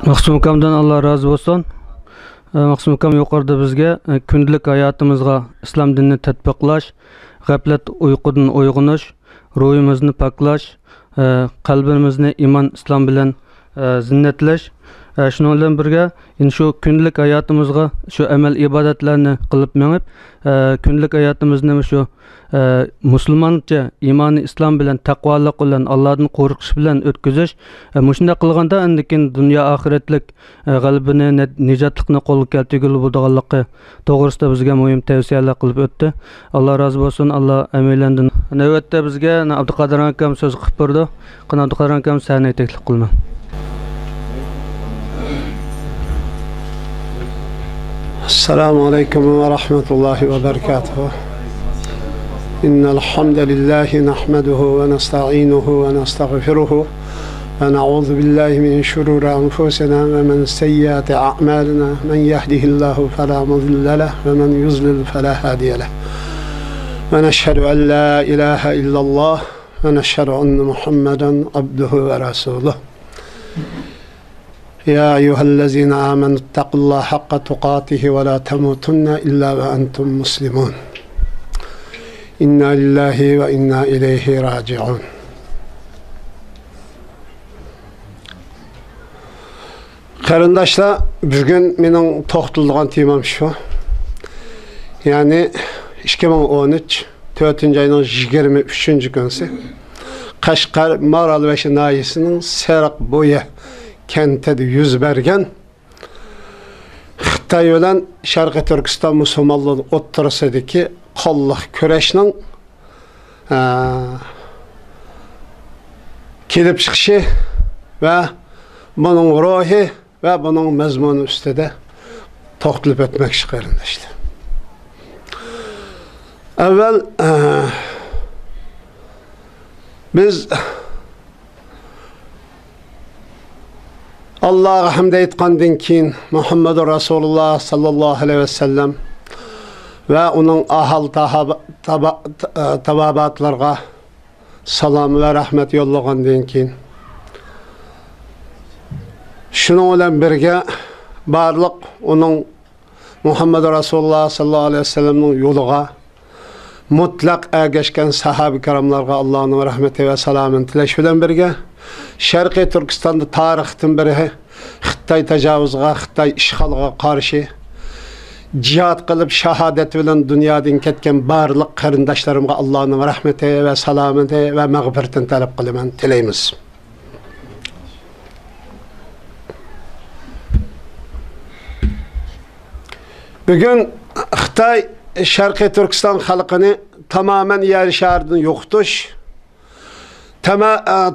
Maqsum ukamdan Allah razı olsun. Maqsum ukam yuqorida bizga kundalik hayotimizga islom dinini tatbiqlash, g'aflat uyqudan uyg'onish, ruhimizni paklash, qalbimizni iymon islom bilan zinnatlash, shunun bilan birga shu kundalik hayotimizga shu amal ibodatlarni qilib mengib, kundalik hayotimizni shu musulmoncha iymoni islom bilan taqvolik bilan Allohdan qo'rqish bilan o'tkazish, shunday qilganda andikin dunyo oxiratlik g'alabani nijotlikni qo'lga keltirguli bo'lganligi to'g'risida bizga muhim tavsiyalar qilib o'tdi. Alloh rozi bo'lsin. Alloh amaylandan. Navbatda bizga Abduqodir akam so'z qilib berdi. Abduqodir akam sahnaga taklif qilman. Assalamu alaikum wa rahmatullahi wa barakatuh. Innal hamdalillahi nahmaduhu wa nasta'inuhu wa nastaghfiruhu wa na'udhu billahi min shururi anfusina wa min sayyiati a'malina. Man yahdihillahu fala mudilla lahu wa man yudlil fala hadiya lahu. Wa nashhadu an la ilaha illallah wa nashhadu anna Muhammadan abduhu wa rasuluh. يا أيها الذين آمنوا اتقوا الله حق تقاته ولا تموتن إلا وأنتم مسلمون إنا لله وإنا إليه راجعون. Qarindaşlar, bugün mening to'xtalgan temam şu. Yani 2013 4-ayning 23-kunsi Qashqar Maral ve Nayisining Seraq bo'yi kentede yüz bergen Xitay bilan Sharqiy Turkiston musulmonlar o'ttirisidagi qonliq kurashning kelib chiqishi va buning ruhi va buning mazmuni ustida to'xtalib o'tmoqchi qarindoshlar. Avval biz Allah'a hamd etkandan keyin Muhammed Resulullah sallallahu aleyhi ve sellem ve onun ahal tababatlarga salam ve rahmet yollagandan keyin şunun bilan birge barliq onun Muhammed Resulullah sallallahu aleyhi ve sellem'nin yoluga mutlaq ergeşken sahabi kiramlarga Allah'ın rahmeti ve salamını tileş bilan birge Sharqiy Turkistonda tarixdan beri Xitoy tajovuzga, Xitoy ishg'oliga qarshi jihad qilib shahodat bilan dunyodan ketgan barliq qarindoshlarimga Allohning rahmati va salomati va mag'firatini talab qilaman, tilaymiz. Bugun Xitoy Sharqiy Turkiston xalqini tamamen yer sharidan yo'qotish,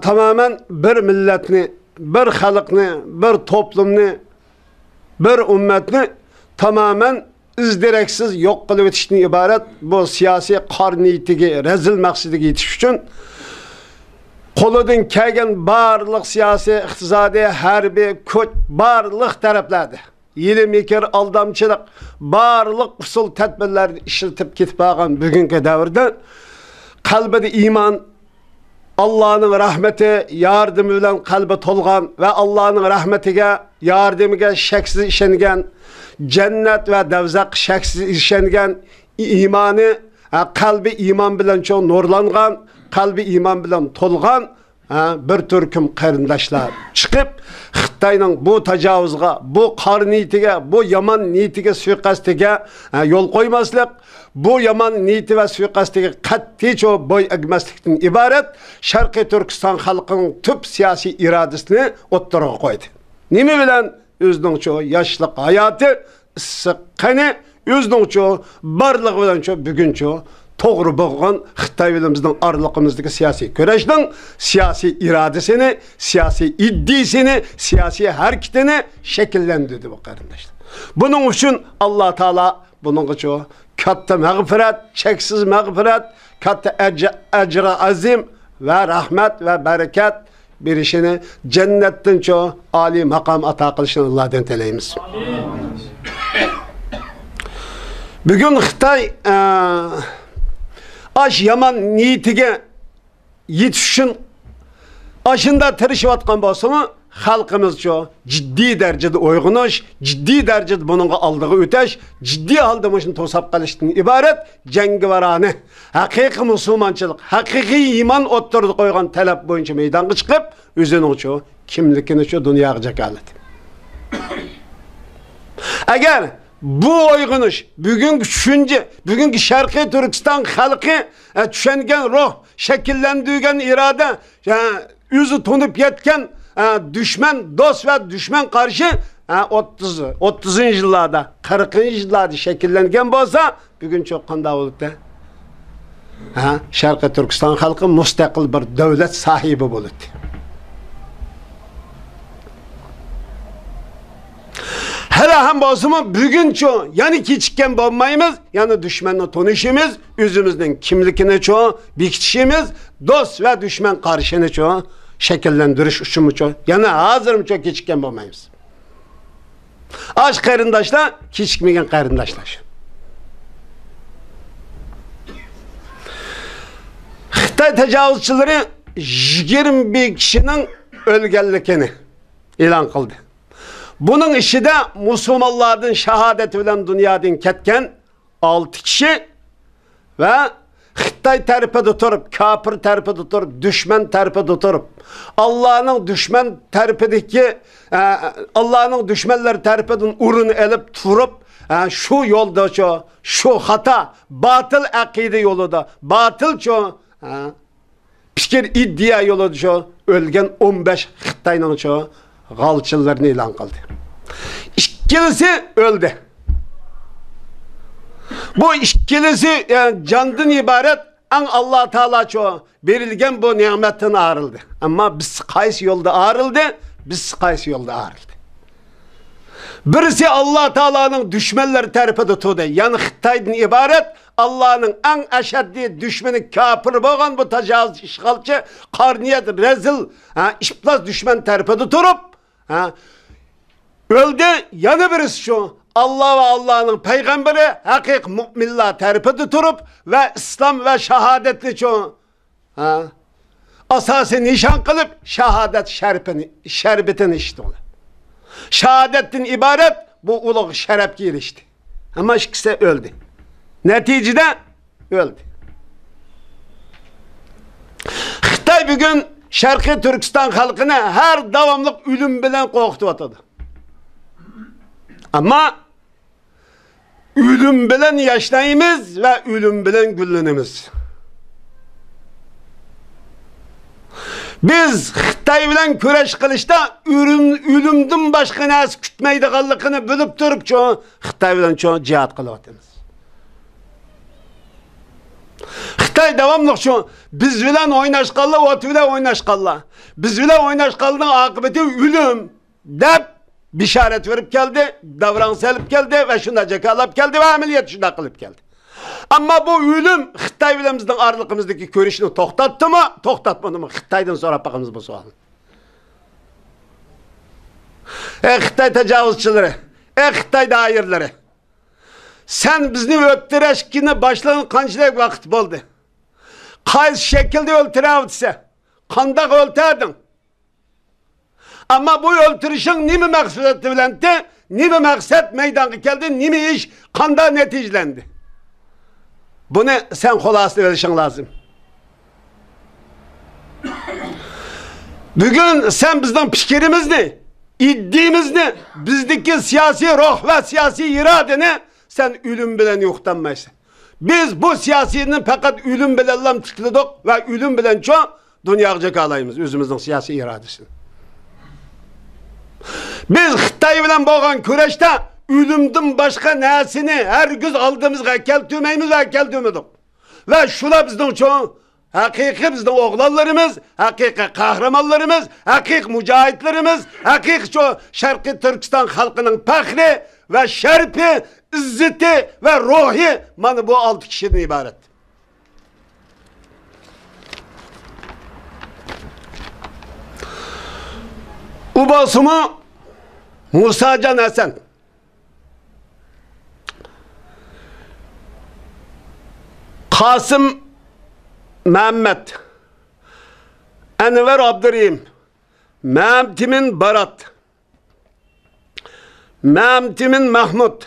tamamen bir milletni, bir xalqni, bir toplumni, bir ummatni tamamen izdireksiz yok qilib o'tishdan iborat bu siyosiy qor niyatiga, rezil maqsadiga yetish uchun qo'lidan kelgan barliq siyosiy, iqtisodiy, harbiy, kuch barliq taraflarda yili mekir, aldamchilik barliq usul tadbirlarni ishlatib ketib qolgan bugungi davrda qalbida iymon, Allah'ın rahmeti yardımı bilen kalbe tolgan ve Allah'ın rahmetiga yardımıga şeksiz işengen cennet ve devzak şeksiz işengen imanı kalbi iman bilen çok nurlangan, kalbi iman bilen tolgan bir türküm qarindoshlar çıkıp Xitoyning bu tajovuzga, bu qor niyatiga, bu yomon niyatiga, suiqasdiga yo'l qo'ymaslik, bu yomon niyati va suiqasdiga qat'iy bo'y egmaslikdan iborat Sharqiy Turkiston xalqining tub siyosiy irodasini o'ttirg'a qo'ydi. Nima bilan o'zining yoshlik hayoti, issiq qani, o'zining barlig'i bilan buguncha to'g'ri bo'lgan Xitoy bilan bizning oraliqimizdagi siyosiy kurashning siyosiy irodasini, siyosiy iddisini, siyosiy harakatini shakllantirdi bu qarindoshlar. Buning uchun Alloh taolo buningga katta mag'firat, cheksiz mag'firat, katta ajr azim va rahmat va barakat berishini, jannatdan oliy maqom ato qilishini Allohdan tilaymiz. Bugun Xitoy aş yaman niyetige yetişin aşında tirişiyotgan bolsa halkımız şu ciddi derecede uyg'unish, ciddi derecede bununla aldığı öteş, ciddi halde başını tosap kalıştığın ibaret cengivarane, haqiqiy musulmonchilik, haqiqiy iman o'ttirdi qo'ygan talab bo'yicha maydonga chiqib, o'zining şu kimligini şu dunyoga jakaladi. Agar bu uyg'unish bugungi tushuncha, bugungi Sharqiy Turkiston xalqi tushungan ruh, shakllantirgan iroda, o'zi tunib yetgan düşman, dost ve düşman karşı 30. yıllarda, 40. yıllarda şekillengen bolsa bugün çok qanday bo'ldi. Sharqiy Turkiston xalqi mustaqil bir davlat sahibi bo'ldi. Hele ham bolsa bugün ço, yani kichikken bo'lmaymiz, yani düşmanla tanışımız, özümüzün kimligini ço, bekitishimiz, dost ve düşman qarshini ço şekillendiriş üçün mü çok? Yani hazır mı çok keçikken bulmayız? Aç qarindaşlar, keçikmegen qarindaşlar. Xitay tecavüzçileri 21 kişinin ölgenlikini ilan kıldı. Bunun işi de Müslümanların şehadeti bilen dünyadan ketken 6 kişi ve Xitay tarafı tuturup, kafir tarafı tuturup, düşman tarafı tuturup, Allah'ın düşman tarafındaki, Allah'ın düşmanlar tarafından urun elip turup, şu yolda şu hata, batıl akide yolunda, batıl fikir iddia yolunda ölgen 15 Xitay'ın galçılarını ilan kıldı. İkilisi öldü. Bu ikilisi candan ibaret Allah Teala çoğu verilgen bu nimetten ayrıldı. Ama biz qaysi yolda ayrıldı, biz qaysi yolda ayrıldı. Birisi Allah Teala'nın düşmanları tarafı tutuldu. Yani Xitay'dan ibaret Allah'ın en eşeddi düşmanı kafir boğan bu tecavüz işgalçı karniyet rezil işplaz düşman tarafı tuturup öldü. Yani birisi şu Allah ve Allah'ın peygamberi hakik müminler tarafı tuturup ve İslam ve şehadetli çoğu asası nişan kılıp şehadet şerbetini içti onu. Şehadetin ibaret bu uluğ şeref girişti. Ama ikisi öldü. Neticede öldü. Xitay bugün Sharqiy Turkiston halkını her davamlık ölüm bilen korkutu atadı. Ama ölüm bilen yaşlayımız ve ölüm bilen güllenimiz. Biz Xitay bilen küreş kılışta ölümden başka nas kütmeydiğallıkını bölüp durup çoğu Xitay bilen çoğu cihat kılıvatımız. Xitay devamlı şu biz bilen oynaşkalla, ot bilen oynaşkalla. Biz bilen oynaşkallının akıbeti ölüm dep bişaret verip geldi, davranış alıp geldi ve şunda cekalap geldi ve ameliyat şunda kılıp geldi. Ama bu ölüm Xitay bilemizden aralığımızdaki görüşünü toxtattı mı, toxtatmadı mı? Xitay'dan sonra bakımız bu sualın. Xitay tecavüzçileri, Xitay dairleri. Sen bizni öttüreşkini başladığın kançılık vakit oldu. Qaysi şekilde öldürebilse, kandak öldürdün. Ama bu öldürüşün nimi maksudeti bilendi, nimi maksat meydana geldi, nimi iş kanda neticelendi. Bunu sen kolasını verişin lazım. Bugün sen bizden fikrimiz ne? İddiğimiz ne? Bizdeki siyasi ruh ve siyasi iradeni sen ölüm bilen yoktanmayısın. Biz bu siyasinin fakat ölüm bilen tıkladık ve ölüm bilen çok dünyaya cekalayımız özümüzün siyasi iradesini. Biz Xitay bilen boğan küreşte ölümden başka nesini her gün aldığımızda keltümeyimiz ve keltümedik. Ve şuna bizden çoğu hakiki bizden oğlanlarımız, hakiki kahramanlarımız, hakiki mücahitlerimiz, hakiki çoğu Sharqiy Turkiston halkının fahri ve şerfi, izzeti ve ruhi mana bu 6 kişiden ibaret. Ubasımı Musa Can Hasan. Kasım Mehmet. Enver Abdurrahim. Məmtimin Barat, Məmtimin Mahmud,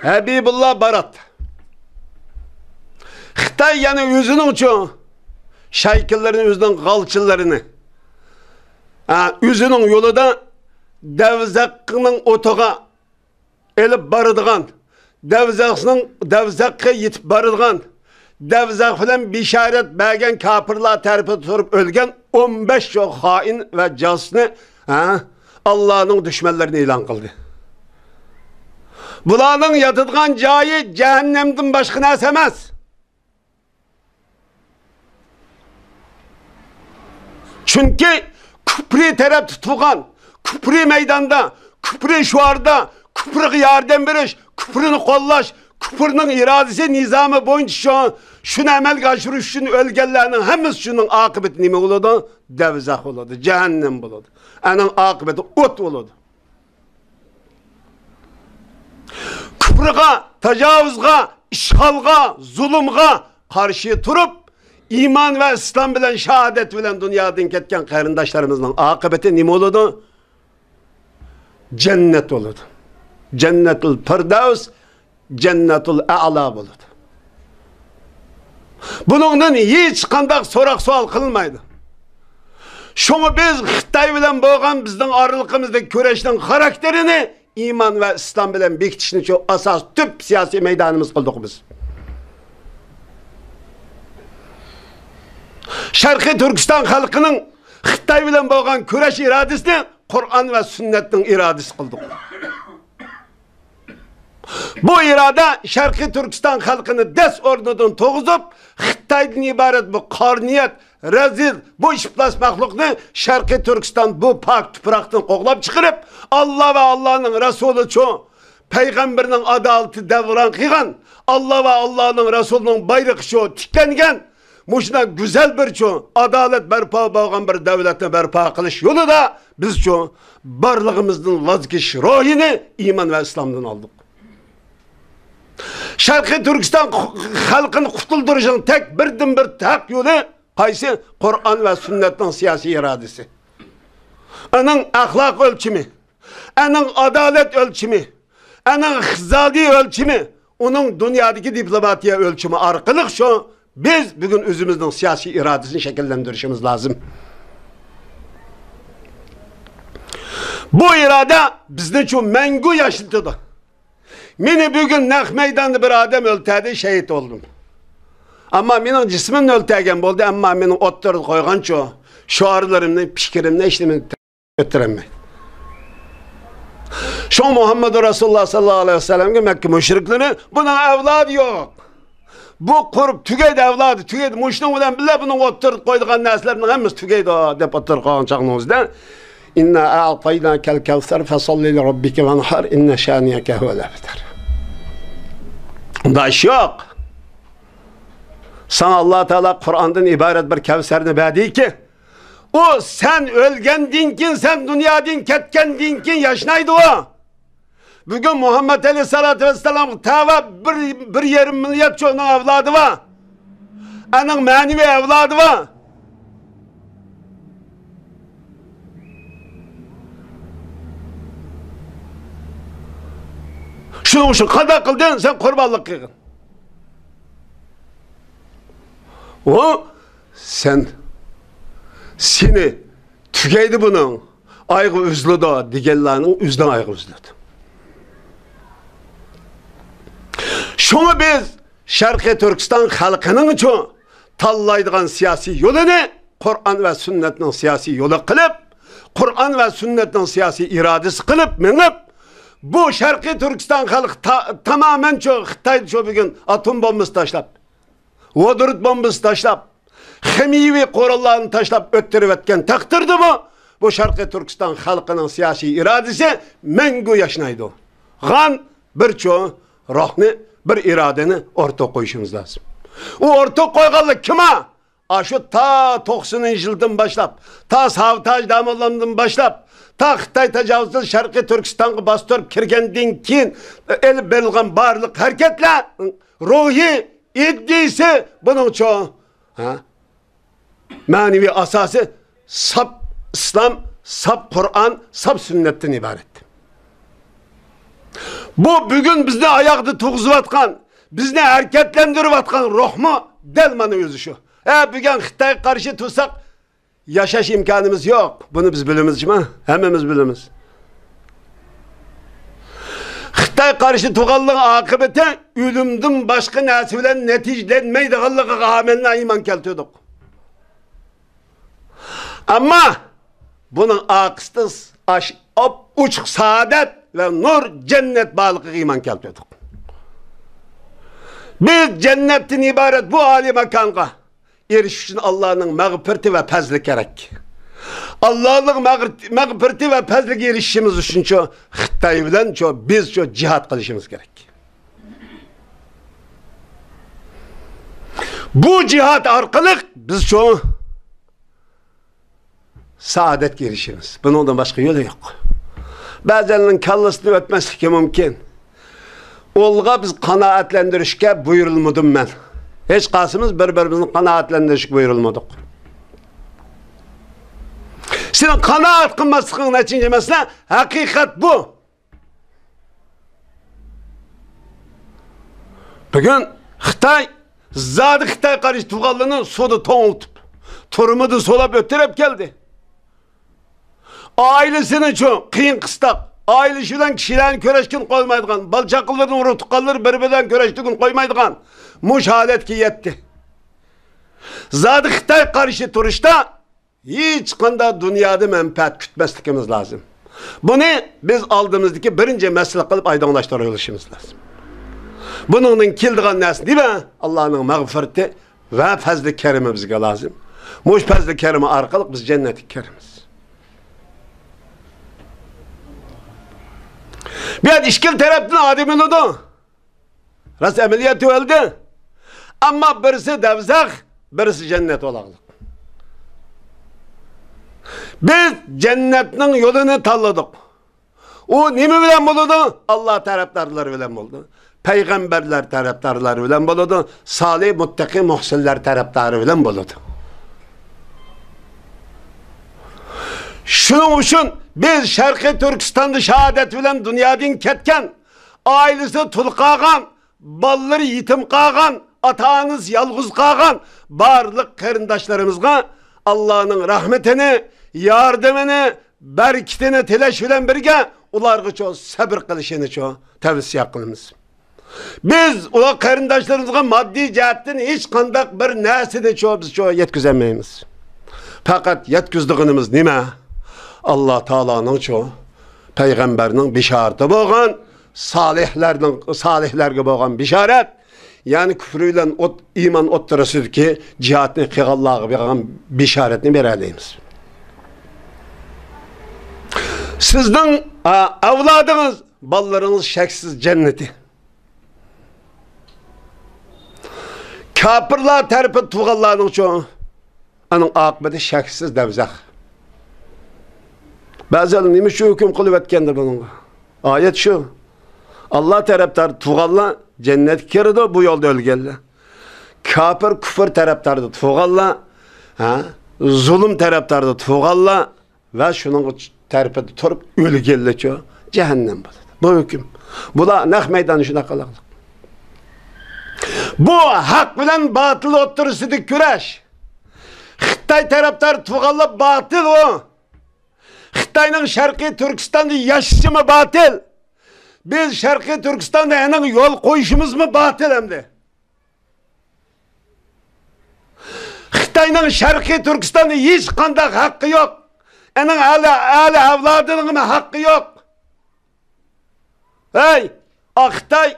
Habibullah Barat. Xitay yani özünün için şaykıllarını, özünün qalçılarını, özünün yolu da Devzakkının otoğa elip barıdığan, Devzakka yetip barıdığan, Devzak filan bişaret bəgən kapırlar tərəfi tutup ölgen 15 çok hain ve casını Allah'ın düşmanlarını ilan kıldı. Bulanın yatıdığan cayı cehennemden başka nəsə emas. Çünkü küpri taraf tutulgan, küpri meydanda, küpri şuarda, küpri yardım veriş, küprini kollaş, küprinin iradesi nizamı boyunca şunu emel kaçırış, şunu ölgenlerinin hemisi şunun akıbeti nime oldu? Devzak oldu, cehennem oldu. Onun akıbeti ot oldu. Küprüga, tecavüzga, işgalga, zulümga karşı durup iman ve İslam bilen şehadet bilen dünyadan ketken karındaşlarımızın akıbeti nime oldu? Cennet oldu. Cennetul Firdevs, Cennetul A'la oldu. Bununla hiç kandak sorak sual kılmaydı. Şunu biz Xitay bilen boğan bizden aralıkımızdaki küreşten karakterini iman ve İslam bilen bekitişini çok asas tüp siyasi meydanımız kıldık biz. Şarkı Türkistan halkının Xitay bilen boğan küreş iradesini Kur'an ve sünnetin iradesi kıldık. Bu irade Şarkı Türkistan halkını des ordudan toğuzup Xitay'dan ibaret bu karniyet, rezil, bu işplas mahlukunu Şarkı Türkistan bu pak tüpraktan qoğlap çıkırıp Allah ve Allah'ın Resulü çoğu Peygamberinin adı altı devran kıygan Allah ve Allah'ın Resulü'nün bayrak çoğu tiklengen muşuna güzel bir çoğu adalet berpa bağın bir devletine berpa kılış yolu da biz çoğu barlığımızdan vazgeç ruhini iman ve İslam'dan aldık. Şarkı Türkistan halkını kutulduruşun tek birden bir tek yolu qaysı? Kur'an ve sünnetin siyasi iradesi. Onun ahlak ölçümü, onun adalet ölçümü, onun hizadi ölçümü, onun dünyadaki diplomatiya ölçümü arkalık şu biz bugün özümüzün siyasi iradesini şekillendirişimiz lazım. Bu irade bizden çok mengu yaşıltıdı. Meni bugün nak meydanda bir adam öltedi, şehit oldum. Ama benim cismim öltegen oldu, ama benim otları koygan çoğu, şuarlarımla, fikrimle işlemini götüremeyim. Şu Muhammed Resulullah sallallahu aleyhi ve sellem'e Mekke müşrikleri, buna evladı yok. Bu kurup tügeydi evladı, tügeydi. Muşnun bilen bile bunun otları koyduğun neslerinin hemimiz tügeydi, dep otları koygan çağınızdan. İnna a'tayna kel kevser fesalli li rabbike venhar inne şaniyeke huvel ebter. Bunda iş yok. Sana Allah Teala Kur'an'dan ibaret bir kevserini verdi ki o sen ölgen dinkin, sen dünyadan ketken dinkin yaşnaydı o. Bugün Muhammed Aleyhisselatü Vesselam tava bir yarım milyar çoğunun evladı var. Onun manevi evladı var. Şunun için kada kıldın sen kurbanlık kıydın. O sen seni tükeydi bunun aygı üzlüdü digellerinin üzden aygı üzlüdü. Şunu biz Şarkı Türkistan halkının için tallaydıgan siyasi yolunu Kur'an ve sünnetin siyasi yolu kılıp Kur'an ve sünnetin siyasi iradesi kılıp menip bu Şarkı Türkistan halkı tamamen çok Xitay'da çok bugün atom bombası taşlap vodorot bombası taşlap hemiyevi korallarını taşlap öttürüp etken takdirdi mi? Bu Şarkı Türkistan halkının siyasi iradesi mengu yaşnaydı. Gan birçoğu ruhni bir iradeni orta koyuşumuz lazım. O orta koygalı kime? Aşı ta 90. yıldan başlap, ta Savtaj Damoğlu'ndan başlap, ta Xitay tecavüzsüz Şarkı Türkistan'ı bastırıp kirgendin kin el berilgan barlık hareketler ruhi iddisi bunun çoğu manevi asası sap İslam sap Kur'an, sap sünnetten ibaret. Bu bugün bizni ayakta tuğuzuvatkan, bizni hareketlendirivatkan ruh mu? Delmanın özü şu. Bugün Xitay karşı tutsak yaşaş imkanımız yok. Bunu biz bilimiz mi? Hemimiz bilimiz. Xitay karşı tuğallığın akıbeti ölümdün başka nesiyle neticelenmeydiğine amenna iman keltiyorduk. Ama bunun akısız uçuk saadet ve nur cennet bağlılığı iman keltiyorduk. Biz cennetten ibaret bu âli makanға eriş için Allah'ın mağfireti ve fazlı gerek. Allah'ın mağfireti ve fazlı erişimiz için şu Xitay bilen biz cihat kılışımız gerek. Bu cihat arkalık biz şu saadet erişimiz. Bunun başka yolu yok. Bazenlerin kallasını ötmezlik mümkün. Olga biz kanaatlendirişke buyurulmadım ben. Hiç kasımız birbirimizin kanaatlendirişke buyurulmadık. Senin kanaat kılmasının neticesi mesela hakikat bu. Bugün Xitay, zadı Xitay karşı tuğallığını sodu toğultup, turumudu solap ötürüp geldi. Ailesinin çoğu kıyın kıstak, ailesinden kişilerin köreşkin koymaydıgan, balçakılların urutukalları birbirinden köreştiğin koymaydıgan, muş halet ki yetti. Zadı Xitay karşı turuşta, hiç kanda dünyada menfaat kütmeslikimiz lazım. Bunu biz aldığımızdaki birinci mesele kılıp aydınlaştırılışımız lazım. Bunun kildiğin nesi değil mi? Allah'ın mağfireti ve fazl-ı kerimi bizge lazım. Muş fazl-ı kerimi arkalık biz cenneti kerimiz. Bir işkil tarafından ademin oldu. Ras ameliyatı öldü. Ama birisi devzak, birisi cennet olağılık. Biz cennetin yolunu talladık. O nemi bilen buludu? Allah taraftarları bilen buldu. Peygamberler taraftarları bilen buludu. Salih, muttaki, muhsinler taraftarı bilen buludu. Şunun için biz Şarkı Türkistan'da şehadet bilen dünyadan ketken, ailesi tul kağan, balları yetim kağan, atağınız yalğız kağan, barlık karındaşlarımızga Allah'ın rahmetini, yardımını, berkitini tileş bilen birge, ularga çok sabır kılışını çok tavsiye kılımız. Biz ula karındaşlarımızga maddi cihetten hiç kandak bir nesini biz çok yetkizemeyimiz. Fakat yetkizdiğimiz nime? Allah Teala'nın çoğu, Peygamberinin bişareti boğan, salihlerge boğan bişaret, yani küfrüyle iman otturasıdır ki cihatını kıgallağı boğan bişaretini vereleyimiz. Sizden evladınız, ballarınız şeksiz cenneti. Kapırlar terpi tuğallarının çoğu, onun akıbeti şeksiz devzak. Bazen neymiş şu hüküm kılıp etkendir bunun. Ayet şu. Allah taraftarı tuğalla cennet kirdi bu yolda ölgelle. Kafir küfür taraftarı tuğalla, zulüm taraftarı tuğalla ve şunun tarafı tutup ölgelle çoğu. Cehennem bu hüküm. Bu da nek meydanı şuna kalaklık. Bu hak bilen batıl oturusuduk güreş. Xitay taraftarı tuğalla batıl o. Xitay'nın Şarkı Türkistan'da yaşışı mı batıl? Biz Şarkı Türkistan'da onun yol koyuşumuz mu batıl hem de? Xitay'nın Şarkı Türkistan'da hiç kandak hakkı yok. Onun âli evladının mı hakkı yok? Hey! Xitay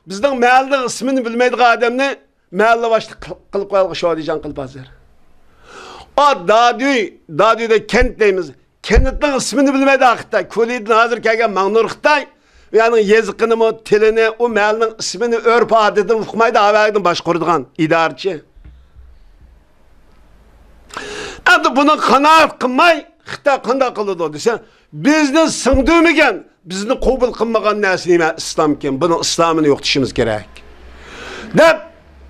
bizden mahallenin ismini bilmeydik adamını mahalle başlı kılıp koyalım şu diyeceğim kılıp hazır. O Dadü'de kent deyimiz. Kentin ismini bilmedi Xitay. Kulidin hazır kelgen Magnur Xitay. Yani yazıkını mı, tilini, o mahallenin ismini, örp adetini okumaydı, avaydı başkurduğun idarçı. Endi bunu kanaat kılmay, Xitay kanda kılıdı dese, bizni sığdığımıgen, bizni kabul kılmagan nesine İslamken, bunun İslam'ını yoktuşumuz gerek. Dep,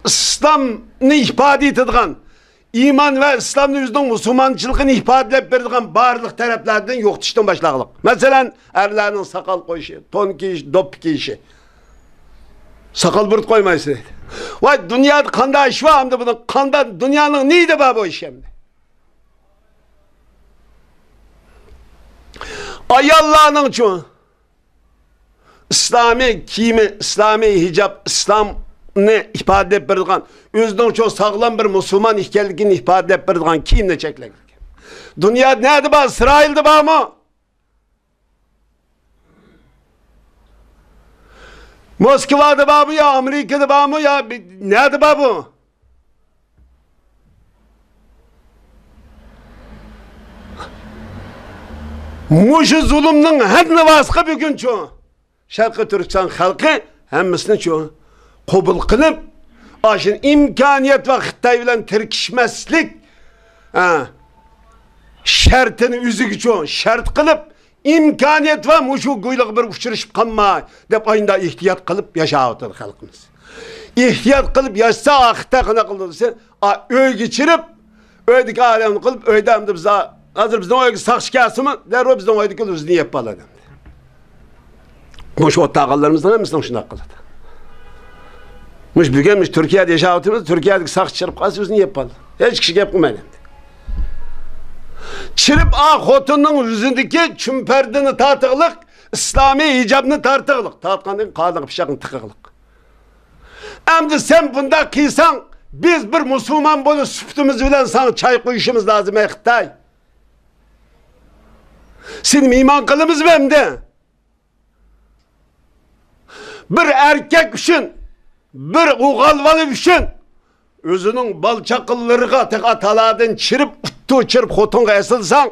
İslam'ını ifade ettiğin, iman ve İslam'ın yüzünün Müslümançılığını ifade berdiğen barlıq taraflardan yoktuştan başlayalım. Mesela erlerinin sakal koyuşu, ton giyişi, dop giyişi. Sakal bırt koymayısın. Vay dünyada kanda iş var mı bunun? Kanda dünyanın neydi bu iş hem? Ay Allah'ın çoğu. İslami kimi, İslami hicab, İslam'ını ifade edip berdiğen, özünün çok sağlam bir Müslüman ihkelliğini ifade edip berdiğen kimle çekler? Dünya neydi bu? İsrail'di bu mu? Moskova'da bu ya, Amerika'da bu mu ya? Neydi bu? Muşu zulümün hadini vasıqa bugün çoğu. Şarkı Türkistan halkı hemmisini çoğu kabul kılıp aşın imkaniyet ve Xitay bilen tirkişmeslik şartını üzügü çoğu şart kılıp imkaniyet ve muşu guyluğu bir uçuruşup kanma dep ayında ihtiyat kılıp yaşağıdır halkımız. İhtiyat kılıp yaşsa ahıta kına kıldırsa öy geçirip öydik alemini kılıp öydemdi bize hazır bizden o sakşikası mı? Der o bizden oydu ki biz niye yapmalı? Muş o tağallarımızdan hemisinden şuna kıldı. Muş bugünmüş Türkiye'de yaşadığımız Türkiye'deki sakşı çırp kalsı biz niye yapmalı? Hiç kişi yapmayın. Çırp hotunun yüzündeki çümperdini tartıqlıq, İslami icabını tartıqlıq. Tartqanın qadın pişaqın tıqıqlıq. Əmdi sen bunda kıysan biz bir Müslüman bunu süptümüz bilen sana çay koyuşumuz lazım Xitay. Senin iman kılımız mı hem de? Bir erkek üçün, bir uğalvalı üçün, özünün balçakıllarına tek ataladın çirip, uttu çirip xotunga esılsan,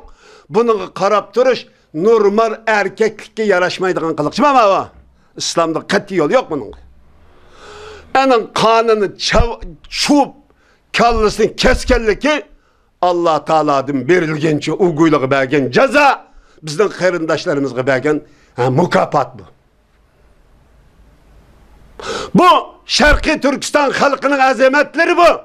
bunu karap duruş, normal erkeklikle yaraşmaydıgan kılık. Şimdi ama İslam'da katı yol yok bunun. Onun kanını çup, kallısını keskelli ki, Allah Teala'dan berilgençe uyguyla belgen ceza, bizden kırındaşlarımızga belgen mukafat bu. Bu Şarkı Türkistan halkının azametleri bu.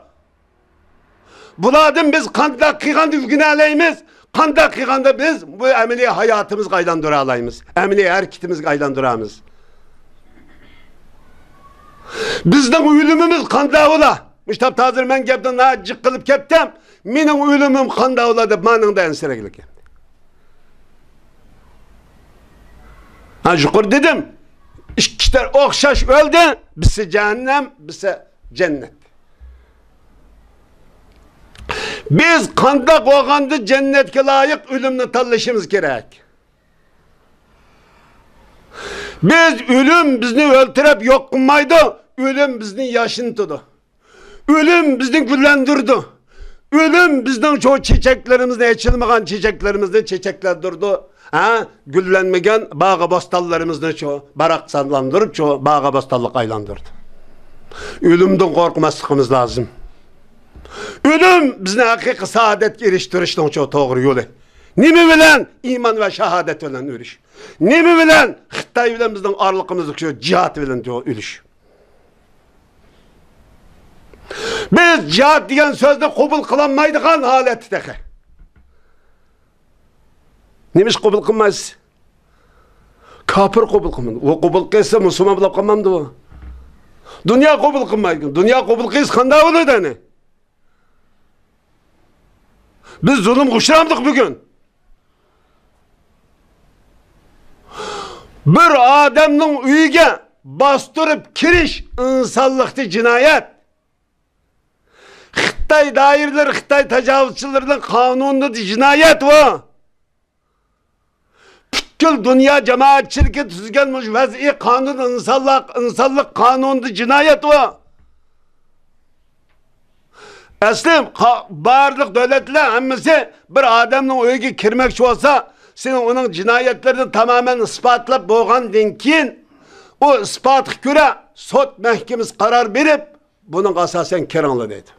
Buladın biz kanda kıyğanda ügüneleyimiz, kanda kıyğanda biz bu emeli hayatımız qaydandıra alayımız. Emeli hareketimiz qaydandıramız. Bizden ölümümüz kanda ola. Müştab tazir ben gepten acık kılıp keptem. Minin ölümüm kanda ola dep manında enseregilik. Ha şükür dedim. İşler okşaş öldü. Bisi cehennem, bisi cennet. Biz kanda koğandı cennetke layık ölümle tallaşımız gerek. Biz ölüm bizni öldürüp yok kılmaydı. Ölüm bizden yaşını tutu. Ölüm bizden güllendirdi. Ölüm bizden çoğu çiçeklerimizde açılmayan çiçeklerimizde çiçekler durdu. Güllenmegen bağa bostallarımızda çoğu barak sallandırıp çoğu bağa bostallık aylandırdı. Ölümden korkmasımız lazım. Ölüm bizne hakiki saadet eriştirişten çoğu doğru yolu. Nimi bilen iman ve şehadet bilen ölüş. Nimi bilen Xitay bilen bizden arlıkımızlık çoğu cihat bilen çoğu ölüş. Biz cihat diyen sözde kabul kılanmaydıgan haletteki. Neymiş kabul kılmaz? Kafir kabul kılmadı. O kabul kılsa Müslüman bulup kılmadı o. Dünya kabul kılmaydı. Dünya kabul kılsa kanda olur da ne? Biz zulüm kuşuramdık bugün. Bir adamın uyuge bastırıp kiriş insanlıktı cinayet. Xitay dairleri, Xitay tecavüzçilerinin kanununda cinayet o. Bütün dünya cemaatçiliği tüzgelmiş vaz'i kanun insanlık kanununda cinayet o. Eslim, barlık devletler hemmisi bir adamın uyuge kirmekçi olsa senin onun cinayetlerini tamamen ispatlap boğandın ki o ispatık göre sot mahkemesi karar verip bunun asasen keranlı dedi.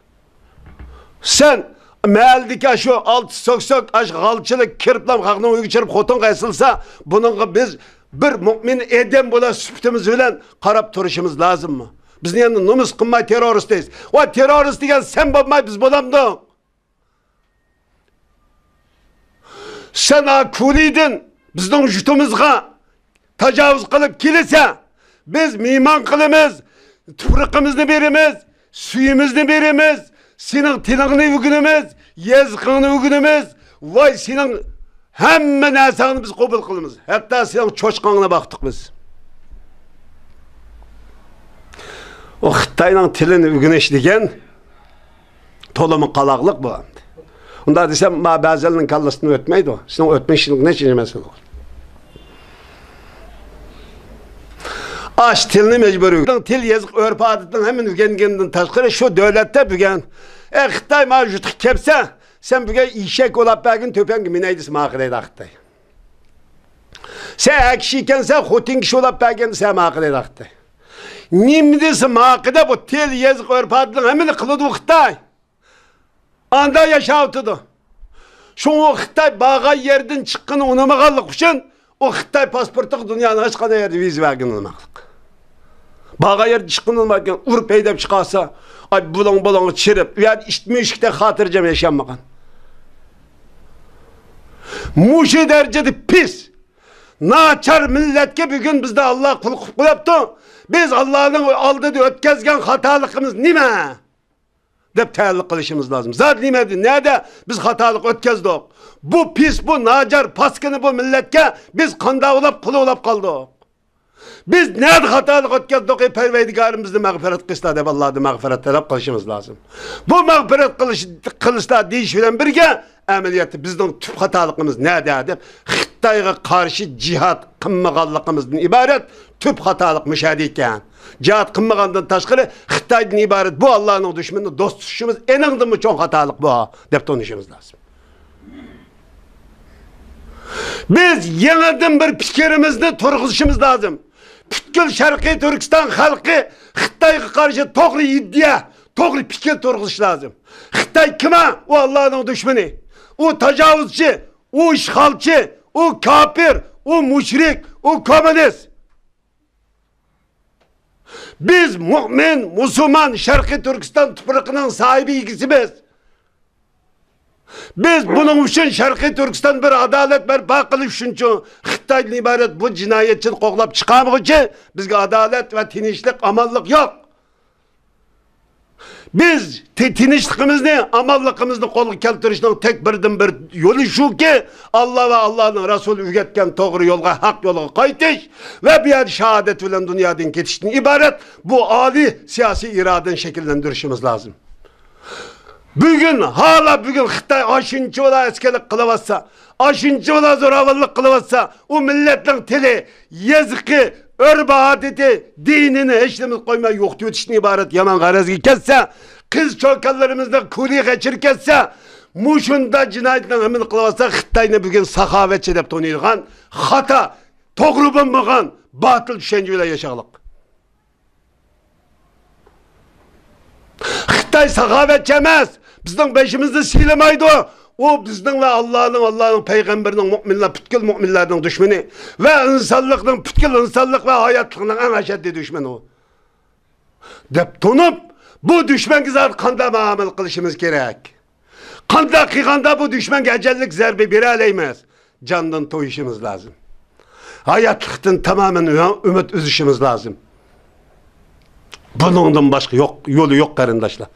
Sen mealdeki şu alt sok aş galçılık kirplam haqını uygu çırp xotun qaysılsa bunun biz bir mümin edem bola süptümüz bilen qarab turuşumuz lazım mı? Biz yani numus qılmay terörist deyiz. O terörist degan sen bolmay biz bolamdı. sen akuliydin bizden jutumuzga tecavüz kılıp kilise biz miman kılımız, tuprağımızı birimiz, suyumuzu birimiz, senin tilini ügünümüz, yazgını ügünümüz, vay senin hemen nesini biz kabul kılımız. Hatta senin çoşkanına baktık biz. O Xitay'ın tilini ügüneş degen tolumu qalaqlıq bu. Onda desem, bazılarının kallasını ötmeydi o. Senin ötmeyişinin ne için mesela olur? Aş tilini mecburi. Til yazık örpü adıdan hemen ügenginden taşkırı şu devlette bügen. Xitay mağjutuk kepse sen büge işek olap bəgin töpen gibi neydisi mağıraydı Xitay. Sen ekşiyken sen xutin kişi olap bəgin sen mağıraydı Xitay. Nimdisi mağıda bu til yazık örpü adıdan hemen kılıdı bu Xitay. Anda yaşavtıdı. Şu o Xitay bağa yerden çıkkını unamağallık için o Xitay pasportuk dünyanın açkada yerde viz vergin olmaklık. Bağa yerden çıkkını olmakken urup eydep çıkarsa ay bulan çirip yani işitmişlikte hatırcam yaşanmagan. Muşi derecede pis. Naçar milletke bugün bizde Allah kul yaptı. Biz Allah'ın aldığı ötkezgen hatalıkımız nime? Dep teyallik kılışımız lazım. Zaten nimedi. Nerede? Biz hatalık ötkezdik. Bu pis, bu nacar, paskını bu milletke biz kanda olap, kulu olap kaldık. Biz nerede hatalık ötkezdik? Perverdigarımızda mağfiret kılışta dep Allah'da mağfiret talep kılışımız lazım. Bu mağfiret kılışta deyişiyle birge ameliyatı bizden tüp hatalıkımız nerede dep Xitay'a karşı cihat kımmağallıkımızdan ibaret tüp hatalık müşahede etken. Cihat kımmağandan taşkırı Xitay'dan ibaret bu Allah'ın düşmanı dost tutuşumuz eninde mi çok hatalık bu dep tonuşumuz lazım. Biz yeniden bir fikrimizni turg'izishimiz lazım. Butkul Sharqiy Turkiston xalqi Xitoyga qarshi to'g'ri iddia, to'g'ri fikr turg'izish lazım. Xitoy kima? O Allah'ın düşmanı. O tecavüzçi, o işgalchi, o kafir, o müşrik, o komünist. Biz mümin, Müslüman, Sharqiy Turkiston tuprağının sahibi ikisimiz. Biz bunun için Sharqiy Turkiston bir adalet berpa qilish uchun Xitoydan ibaret bu jinoyatchini qo'g'lab chiqarmoqchi bizga adalet ve tinchlik, amanlık yok. Biz tinchligimizni, amanligimizni qo'lga keltirishning tek birdan bir yo'li shuki Allah ve Allah'ın Resulü o'rgatgan to'g'ri yo'lga, haq yo'lga qaytish ve bir yer shahodat bilan dunyodan ketishdan ibaret bu ali siyasi iraden şekillendirishimiz lazım. Bugün hala bugün Xitay aşınçı ola eskelik kılıvatsa, aşınçı ola zoravallık kılıvatsa, o milletin tili, yazıkı, örbe adeti, dinini eşlemiz koymaya yoktu yetiştiğine ibaret yaman garazı kesse, kız çokallarımızda kuli geçir kesse, muşunda cinayetten emin kılıvatsa Xitay'ını bugün sahavetçi dep tonuyduğun, hata, toğru bulmagan, batıl düşünceyle yaşalık. Xitay sahavetçi emez. Bizden beşimizi silemaydı. O bizden ve Allah'ın peygamberinin müminler, bütkül müminlerden düşmanı ve insanlıkın, bütkül insanlık ve hayatlığının en aşeddi düşmanı o. Dep tonup bu düşman güzel kanda muamele kılışımız gerek. Kanda kıyanda bu düşman gecellik zerbi bir aleymez. Candan toyuşumuz lazım. Hayatlıktan tamamen ümit üzüşümüz lazım. Bunun başka yolu yok karındaşlar.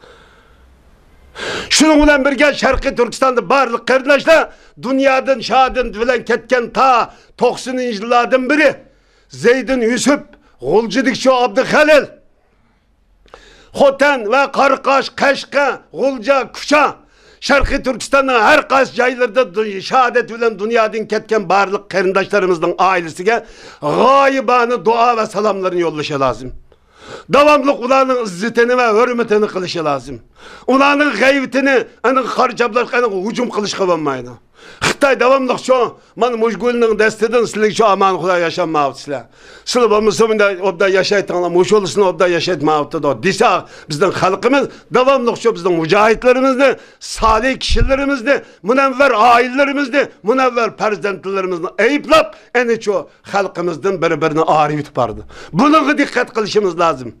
Şunun bilen birge Sharqiy Turkistonda barliq qarindoshlar dunyodan şadın bilen ketken ta 90-yillardan biri Zeydin Yusuf, G'uljidikchi Abduhalil, Xotan ve Qarqash, Qashqa, G'ulja, Kucha Sharqiy Turkistonning har qaysi joylarida shahodat bilan dunyodan ketken barliq qarindoshlarımızın ailesiga g'oyibona dua ve salamlarını yo'llashi lazım. Davamlı ulanın izzetini ve hürmetini kılışı lazım. Ulanın gaybetini, onun harcablar, onun hücum kılışı olmaydı. Xitay davamlı şu, man muşgulünün desteden silik şu aman Xuday yaşanmağıdı silah. Silah bu Müslüman'da obda yaşaytanlar, muşolusunu obda yaşaytmağıdı da. Disa bizden halkımız, davamlı şu bizden mücahitlerimizdi, salih kişilerimizdi, münevver ailerimizdi, münevver prezidentlerimizdi. Eyüplap, en çoğu halkımızdan birbirine ağrı tutardı. Buna dikkat kılışımız lazım.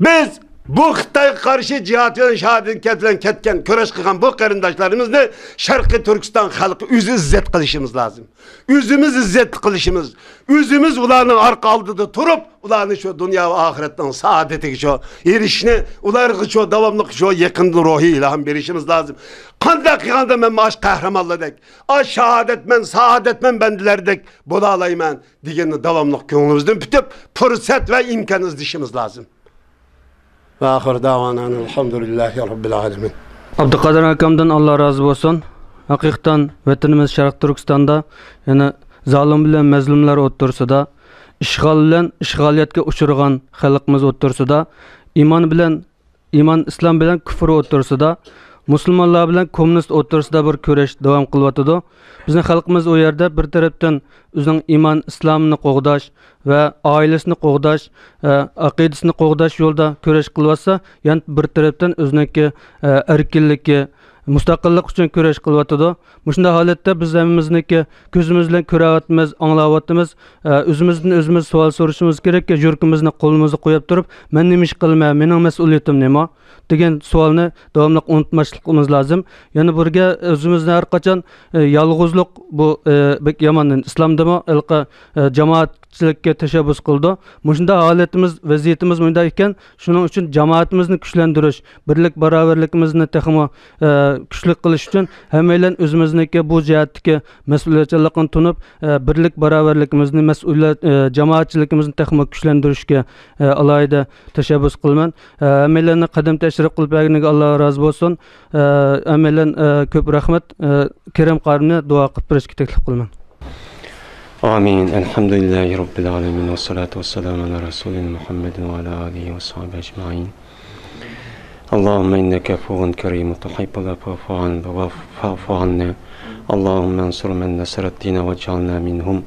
Biz bu Xitayga karşı cihat ve şehadet bilen ketken, köreş kılgan bu qarindoshlarimizni Sharqiy Turkiston xalqi o'zi izzet qilishimiz lazım. Özümüz izzet qilishimiz, özümüz ularning arqa oldida turib, ularni shu dunyo va oxiratning saodatiga shu erishishni, ularga shu davomli shu yaqin ruhiy ilhom berishimiz lazım. Qanday qilganda men mash qahramonlardek, ash shahodatman, saodatman bandalardek bo'la olayman deganni davomli ko'nglimizdan bitib, fursat va imkon izlashimiz lazım. Ve ahir davanan elhamdülillahi rabbil alemin. Abduqadir akamdan Allah razı olsun. Haqiqatan vatanimiz Sharq Turkistonda yana zolim bilan mazlumlar o'rtasida, ishg'ol bilan ishg'oliyatga uchragan xalqimiz o'rtasida, iman islom bilan kufr o'rtasida, musulmonlar bilan kommunist o'rtasida bir kurash davom qilyotdi. Bizning xalqimiz o yerda bir tarafdan o'zining iman islomini qo'g'dash va oilasini qo'g'dash, aqidasini qo'g'dash yo'lda kurash qilyotsa, yana bir tarafdan o'ziniki erkinlikka, mustaqillik uchun kurash qilyotdi. Shunday holatda biz hammamizniki ko'zimiz bilan ko'ryapmiz, anglayapmiz. O'zimizdan o'zimiz savol so'rashimiz kerak, yurkimizni qo'limizni qo'yib turib, men nima ish qilmayman, mening mas'uliyatim nima degan savolni davomli unutmasligimiz lozim. Yana birga o'zimizni har qachon yolg'izlik bu bek yomondan islomdami ilqa jamoatchilikka tashabbus qildi. Shunday holatimiz, vaziyatimiz bunday ekan, shuning uchun jamoatimizni kuchlantirish, birlik barobarligimizni texmo kuchli qilish uchun hammalar o'zimizniki bu jihatdagi mas'uliyatchilikni tunib, birlik barobarligimizni, mas'uliyat jamoatchiligimizni texmo kuchlantirishga alohida tashabbus qilaman. Hammalarni qadam tashrif qilib berganiga Alloh rozi bo'lsin. Hammalar ko'p rahmat. Kerem qarimni duo qilib berishga taklif qilaman. Amin. Elhamdülillahi Rabbil alemin. Ve salatu ve selamu ala Resulina Muhammedin ve ala alihi ve sahibi ecma'in. Allahümme inneke afuun kerim, tuhibbul afwa fa'fu anna. Allahümme ansur men nasarat dine ve cealna minhum.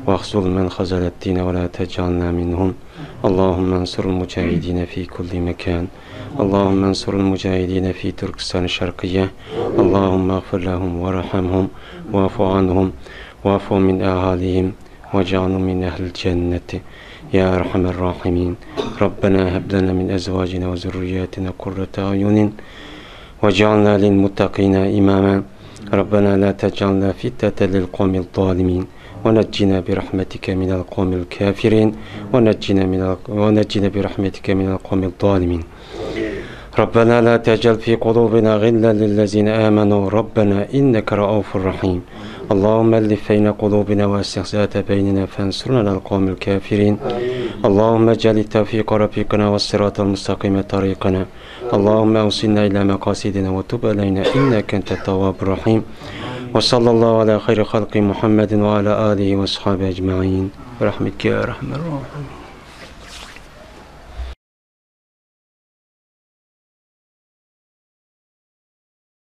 Ve ahzul men hazalet dine ve la tecalna minhum. Allahümme ansurul mücahidine fi kulli mekan. Allahümme ansurul mücahidine fi Türkistan-ı Şarkiyye. Allahümme agfir lahum ve rahamhum ve afu anhum. وَعْفُوا مِنْ أَهَالِهِمْ وَجَعَلْهُمْ مِنْ أَهْلِ الْجَنَّةِ يَا أَرْحَمَ الرَّاحِمِينَ رَبَّنَا هَبْ لَنَا مِنْ أَزْوَاجِنَا وَذُرِّيَّاتِنَا قُرَّةَ أَعْيُنٍ وَاجْعَلْنَا لِلْمُتَّقِينَ إِمَامًا رَبَّنَا لَا تَجْعَلْنَا فِتْنَةً لِلْقَوْمِ الظَّالِمِينَ وَنَجِّنَا بِرَحْمَتِكَ مِنَ الْقَوْمِ الْكَافِرِينَ وَنَجِّنَا بِرَحْمَتِكَ مِنَ الْقَوْمِ الظَّالِمِينَ رَبَّنَا لَا تَجْعَلْ فِي قُلُوبِنَا غِلًّا لِلَّذِينَ آمَنُوا رَبَّنَا إِنَّكَ رَءُوفٌ رَحِيمٌ اللهم ألف بين قلوبنا وأصلح ذات بيننا فانصرنا على القوم الكافرين اللهم اجعل التوفيق رفيقنا والصراط المستقيم طريقنا اللهم أوصلنا إلى مقاصدنا وتب علينا إنك أنت التواب الرحيم وصلى الله على خير خلق محمد وعلى آله وأصحابه أجمعين برحمتك يا أرحم الراحمين.